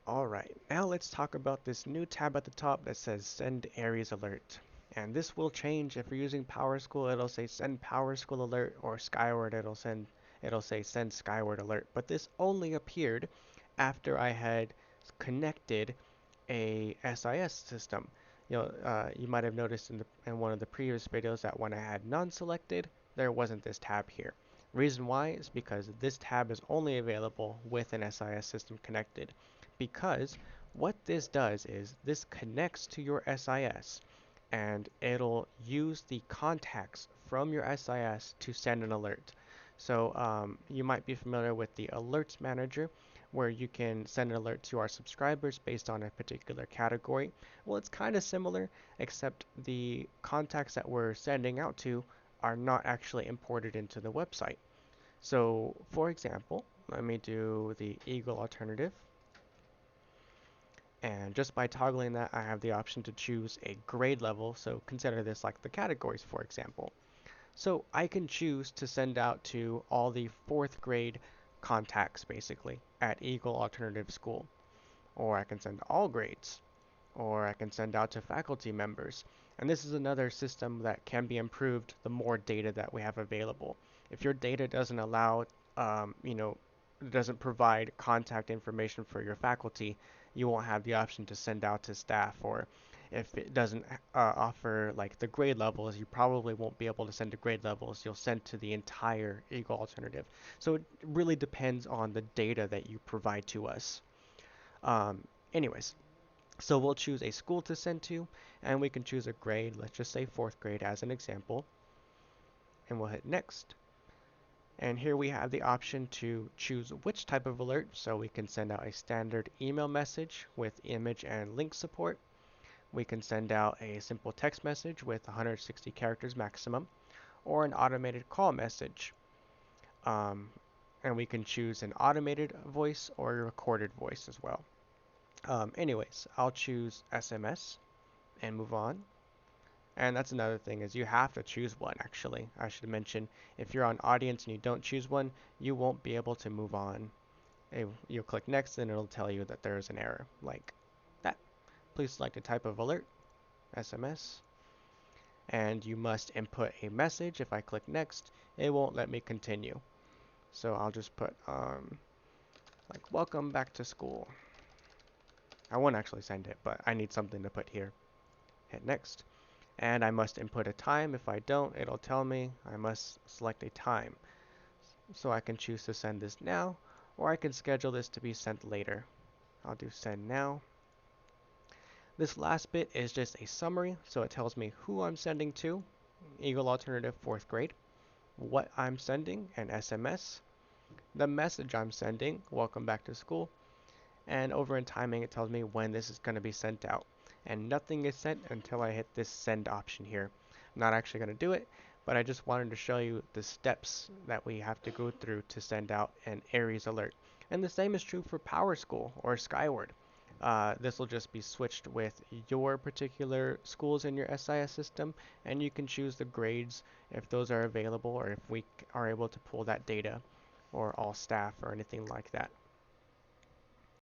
Alright, now let's talk about this new tab at the top that says Send Aeries Alert. And this will change if you're using Powerschool, it'll say Send Powerschool Alert, or Skyward, it'll say Send Skyward Alert. But this only appeared after I had connected a SIS system. You might have noticed in one of the previous videos that when I had none selected, there wasn't this tab here. Reason why is because this tab is only available with an SIS system connected. Because what this does is this connects to your SIS and it'll use the contacts from your SIS to send an alert. So you might be familiar with the alerts manager where you can send an alert to our subscribers based on a particular category. Well, it's kind of similar, except the contacts that we're sending out to are not actually imported into the website. So for example, let me do the Eagle alternative. And just by toggling that, I have the option to choose a grade level. So consider this like the categories, for example. So I can choose to send out to all the 4th grade contacts, basically, at Eagle Alternative School. Or I can send all grades. Or I can send out to faculty members. And this is another system that can be improved the more data that we have available. If your data doesn't allow, doesn't provide contact information for your faculty, you won't have the option to send out to staff. Or if it doesn't offer like the grade levels, you probably won't be able to send to grade levels. You'll send to the entire Eagle alternative. So it really depends on the data that you provide to us. Anyways, so we'll choose a school to send to, and we can choose a grade. Let's just say 4th grade as an example. And we'll hit next. And here we have the option to choose which type of alert. So we can send out a standard email message with image and link support. We can send out a simple text message with 160 characters maximum, or an automated call message. And we can choose an automated voice or a recorded voice as well. Anyways, I'll choose SMS and move on. And that's another thing is you have to choose one actually. I should mention if you're on audience and you don't choose one, you won't be able to move on. You'll click next and it'll tell you that there is an error like that. Please select a type of alert, SMS, and you must input a message. If I click next, it won't let me continue. So I'll just put like welcome back to school. I won't actually send it, but I need something to put here. Hit next. And I must input a time. If I don't, it'll tell me I must select a time. So I can choose to send this now, or I can schedule this to be sent later. I'll do send now. This last bit is just a summary, so it tells me who I'm sending to, Eagle Alternative 4th grade, what I'm sending, an SMS, the message I'm sending, welcome back to school, and over in timing it tells me when this is going to be sent out. And nothing is sent until I hit this send option here. I'm not actually going to do it, but I just wanted to show you the steps that we have to go through to send out an Aeries alert. And the same is true for Powerschool or Skyward. This will just be switched with your particular schools in your SIS system, and you can choose the grades if those are available or if we are able to pull that data, or all staff or anything like that.